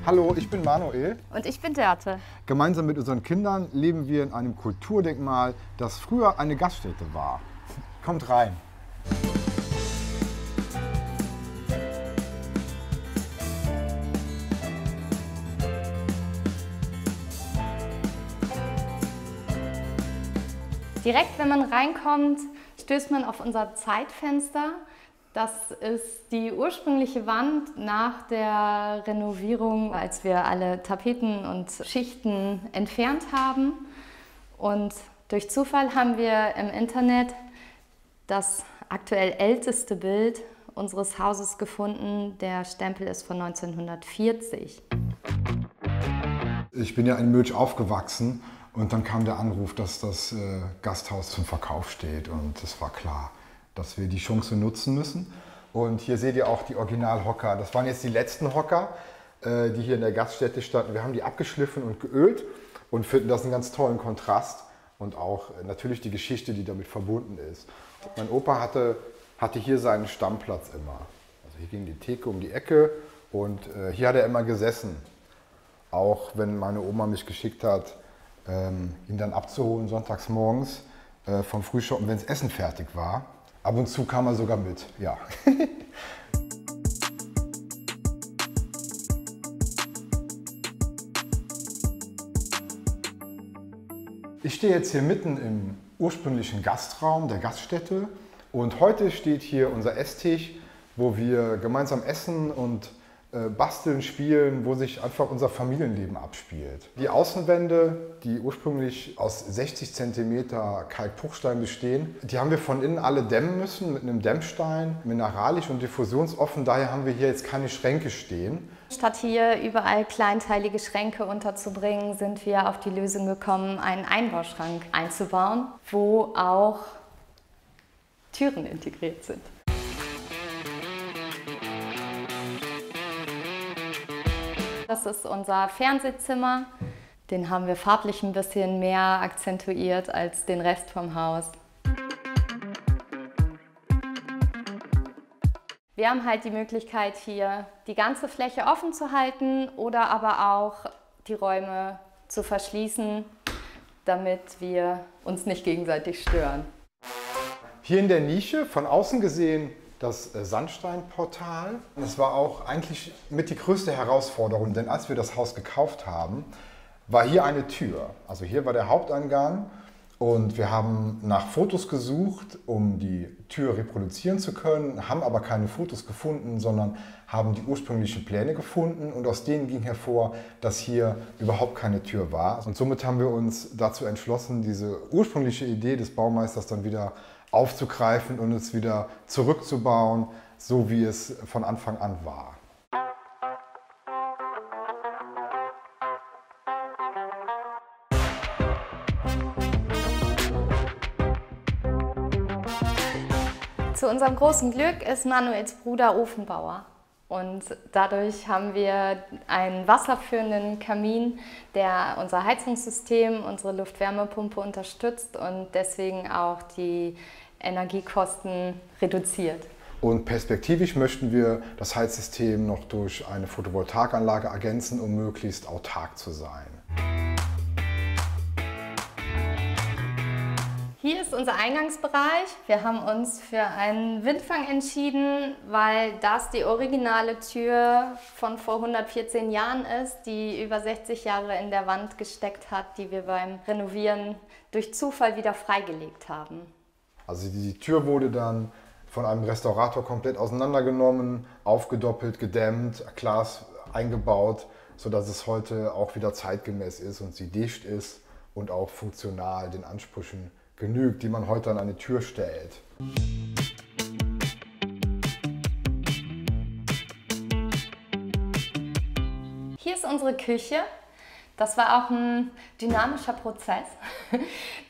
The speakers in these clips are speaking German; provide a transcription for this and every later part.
Hallo, ich bin Manuel. Und ich bin Dörte. Gemeinsam mit unseren Kindern leben wir in einem Kulturdenkmal, das früher eine Gaststätte war. Kommt rein. Direkt, wenn man reinkommt, stößt man auf unser Zeitfenster. Das ist die ursprüngliche Wand nach der Renovierung, als wir alle Tapeten und Schichten entfernt haben. Und durch Zufall haben wir im Internet das aktuell älteste Bild unseres Hauses gefunden. Der Stempel ist von 1940. Ich bin ja in Mülch aufgewachsen und dann kam der Anruf, dass das Gasthaus zum Verkauf steht. Und es war klar, dass wir die Chance nutzen müssen. Und hier seht ihr auch die Originalhocker. Das waren jetzt die letzten Hocker, die hier in der Gaststätte standen. Wir haben die abgeschliffen und geölt und finden das einen ganz tollen Kontrast und auch natürlich die Geschichte, die damit verbunden ist. Mein Opa hatte hier seinen Stammplatz immer. Also hier ging die Theke um die Ecke und hier hat er immer gesessen. Auch wenn meine Oma mich geschickt hat, ihn dann abzuholen sonntags morgens vom Frühschoppen, wenn das Essen fertig war. Ab und zu kam er sogar mit, ja. Ich stehe jetzt hier mitten im ursprünglichen Gastraum der Gaststätte und heute steht hier unser Esstisch, wo wir gemeinsam essen und basteln, spielen, wo sich einfach unser Familienleben abspielt. Die Außenwände, die ursprünglich aus 60 cm Kalkbruchstein bestehen, die haben wir von innen alle dämmen müssen mit einem Dämmstein, mineralisch und diffusionsoffen. Daher haben wir hier jetzt keine Schränke stehen. Statt hier überall kleinteilige Schränke unterzubringen, sind wir auf die Lösung gekommen, einen Einbauschrank einzubauen, wo auch Türen integriert sind. Das ist unser Fernsehzimmer. Den haben wir farblich ein bisschen mehr akzentuiert als den Rest vom Haus. Wir haben halt die Möglichkeit, hier die ganze Fläche offen zu halten oder aber auch die Räume zu verschließen, damit wir uns nicht gegenseitig stören. Hier in der Nische, von außen gesehen, das Sandsteinportal. Das war auch eigentlich mit die größte Herausforderung, denn als wir das Haus gekauft haben, war hier eine Tür. Also hier war der Haupteingang und wir haben nach Fotos gesucht, um die Tür reproduzieren zu können, haben aber keine Fotos gefunden, sondern haben die ursprünglichen Pläne gefunden und aus denen ging hervor, dass hier überhaupt keine Tür war. Und somit haben wir uns dazu entschlossen, diese ursprüngliche Idee des Baumeisters dann wieder aufzugreifen und es wieder zurückzubauen, so wie es von Anfang an war. Zu unserem großen Glück ist Manuels Bruder Ofenbauer. Und dadurch haben wir einen wasserführenden Kamin, der unser Heizungssystem, unsere Luftwärmepumpe unterstützt und deswegen auch die Energiekosten reduziert. Und perspektivisch möchten wir das Heizsystem noch durch eine Photovoltaikanlage ergänzen, um möglichst autark zu sein. Hier ist unser Eingangsbereich. Wir haben uns für einen Windfang entschieden, weil das die originale Tür von vor 114 Jahren ist, die über 60 Jahre in der Wand gesteckt hat, die wir beim Renovieren durch Zufall wieder freigelegt haben. Also die Tür wurde dann von einem Restaurator komplett auseinandergenommen, aufgedoppelt, gedämmt, Glas eingebaut, sodass es heute auch wieder zeitgemäß ist und sie dicht ist und auch funktional den Ansprüchen genügt, die man heute an eine Tür stellt. Hier ist unsere Küche. Das war auch ein dynamischer Prozess.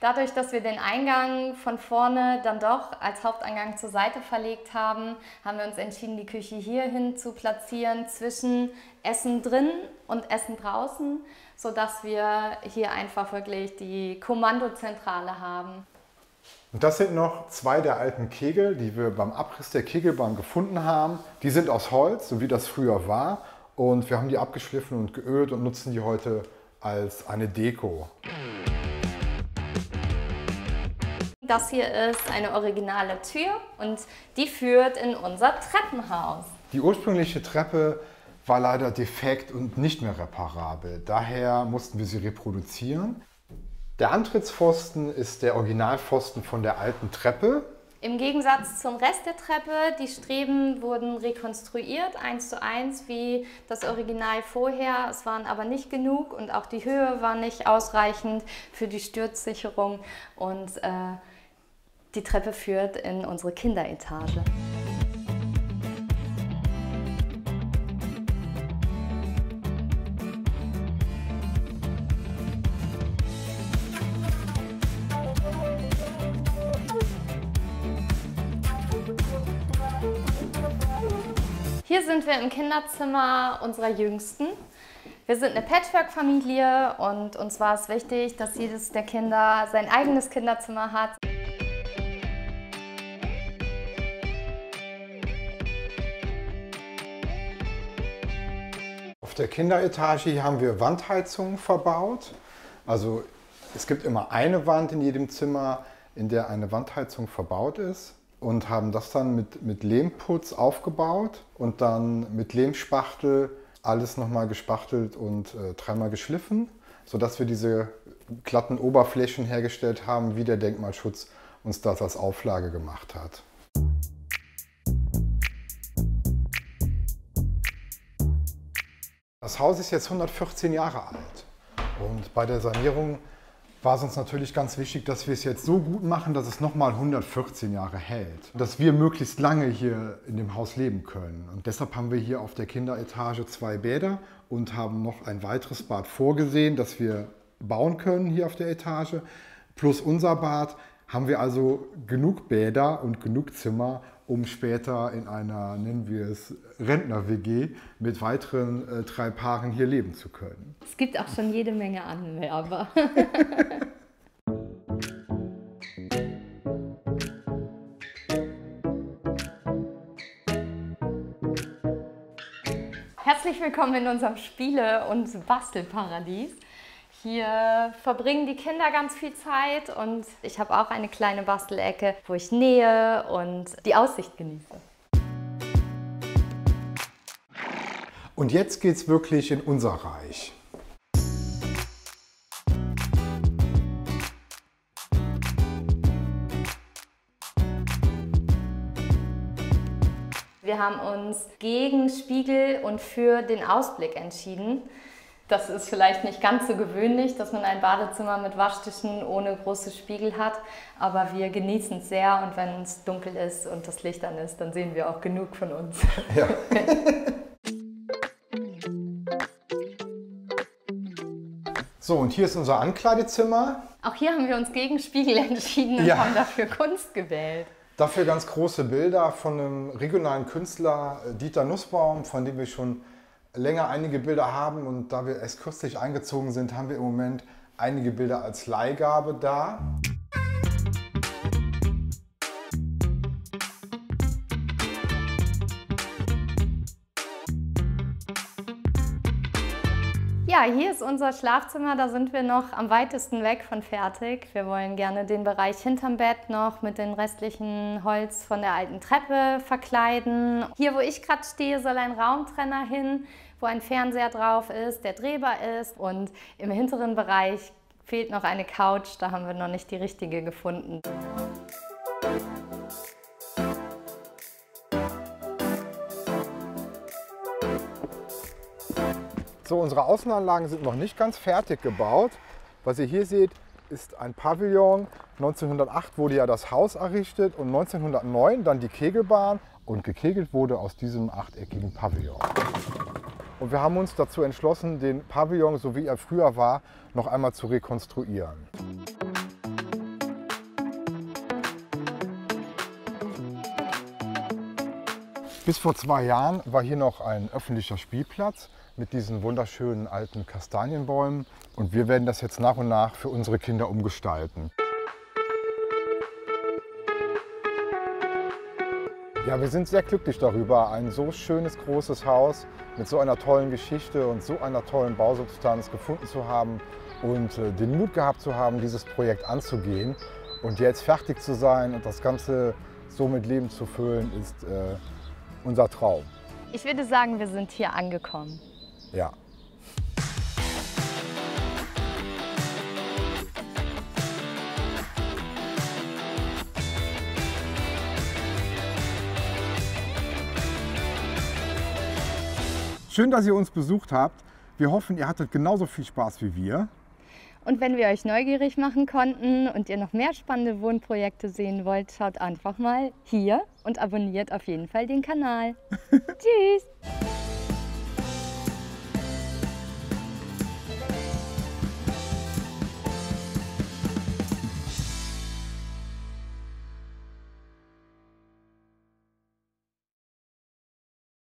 Dadurch, dass wir den Eingang von vorne dann doch als Haupteingang zur Seite verlegt haben, haben wir uns entschieden, die Küche hierhin zu platzieren, zwischen Essen drin und Essen draußen, sodass wir hier einfach wirklich die Kommandozentrale haben. Und das sind noch zwei der alten Kegel, die wir beim Abriss der Kegelbahn gefunden haben. Die sind aus Holz, so wie das früher war. und wir haben die abgeschliffen und geölt und nutzen die heute als eine Deko. Das hier ist eine originale Tür und die führt in unser Treppenhaus. Die ursprüngliche Treppe war leider defekt und nicht mehr reparabel. Daher mussten wir sie reproduzieren. Der Antrittspfosten ist der Originalpfosten von der alten Treppe. Im Gegensatz zum Rest der Treppe, die Streben wurden rekonstruiert, 1:1 wie das Original vorher. Es waren aber nicht genug und auch die Höhe war nicht ausreichend für die Sturzsicherung. Und die Treppe führt in unsere Kinderetage. Hier sind wir im Kinderzimmer unserer Jüngsten. Wir sind eine Patchwork-Familie und uns war es wichtig, dass jedes der Kinder sein eigenes Kinderzimmer hat. Auf der Kinderetage hier haben wir Wandheizungen verbaut. Also es gibt immer eine Wand in jedem Zimmer, in der eine Wandheizung verbaut ist. Und haben das dann mit Lehmputz aufgebaut und dann mit Lehmspachtel alles nochmal gespachtelt und dreimal geschliffen, sodass wir diese glatten Oberflächen hergestellt haben, wie der Denkmalschutz uns das als Auflage gemacht hat. Das Haus ist jetzt 114 Jahre alt und bei der Sanierung war es uns natürlich ganz wichtig, dass wir es jetzt so gut machen, dass es nochmal 114 Jahre hält. Dass wir möglichst lange hier in dem Haus leben können. Und deshalb haben wir hier auf der Kinderetage 2 Bäder und haben noch ein weiteres Bad vorgesehen, das wir bauen können hier auf der Etage. Plus unser Bad haben wir also genug Bäder und genug Zimmer, um später in einer, nennen wir es, Rentner-WG mit weiteren 3 Paaren hier leben zu können. Es gibt auch schon jede Menge Anwerber. Herzlich willkommen in unserem Spiele- und Bastelparadies. Hier verbringen die Kinder ganz viel Zeit und ich habe auch eine kleine Bastelecke, wo ich nähe und die Aussicht genieße. Und jetzt geht's wirklich in unser Reich. Wir haben uns gegen Spiegel und für den Ausblick entschieden. Das ist vielleicht nicht ganz so gewöhnlich, dass man ein Badezimmer mit Waschtischen ohne große Spiegel hat, aber wir genießen es sehr und wenn es dunkel ist und das Licht an ist, dann sehen wir auch genug von uns. Ja. So, und hier ist unser Ankleidezimmer. Auch hier haben wir uns gegen Spiegel entschieden und haben dafür Kunst gewählt. Dafür ganz große Bilder von einem regionalen Künstler, Dieter Nussbaum, von dem wir schon länger einige Bilder haben. Und da wir erst kürzlich eingezogen sind, haben wir im Moment einige Bilder als Leihgabe da. Ja, hier ist unser Schlafzimmer, da sind wir noch am weitesten weg von fertig. Wir wollen gerne den Bereich hinterm Bett noch mit den restlichen Holz von der alten Treppe verkleiden. Hier, wo ich gerade stehe, soll ein Raumtrenner hin, wo ein Fernseher drauf ist, der drehbar ist. Und im hinteren Bereich fehlt noch eine Couch, da haben wir noch nicht die richtige gefunden. So, unsere Außenanlagen sind noch nicht ganz fertig gebaut. Was ihr hier seht, ist ein Pavillon. 1908 wurde ja das Haus errichtet und 1909 dann die Kegelbahn. Und gekegelt wurde aus diesem achteckigen Pavillon. Und wir haben uns dazu entschlossen, den Pavillon, so wie er früher war, noch einmal zu rekonstruieren. Bis vor 2 Jahren war hier noch ein öffentlicher Spielplatz mit diesen wunderschönen alten Kastanienbäumen. Und wir werden das jetzt nach und nach für unsere Kinder umgestalten. Ja, wir sind sehr glücklich darüber, ein so schönes, großes Haus mit so einer tollen Geschichte und so einer tollen Bausubstanz gefunden zu haben und den Mut gehabt zu haben, dieses Projekt anzugehen. Und jetzt fertig zu sein und das Ganze so mit Leben zu füllen, ist unser Traum. Ich würde sagen, wir sind hier angekommen. Ja. Schön, dass ihr uns besucht habt. Wir hoffen, ihr hattet genauso viel Spaß wie wir. Und wenn wir euch neugierig machen konnten und ihr noch mehr spannende Wohnprojekte sehen wollt, schaut einfach mal hier und abonniert auf jeden Fall den Kanal. Tschüss!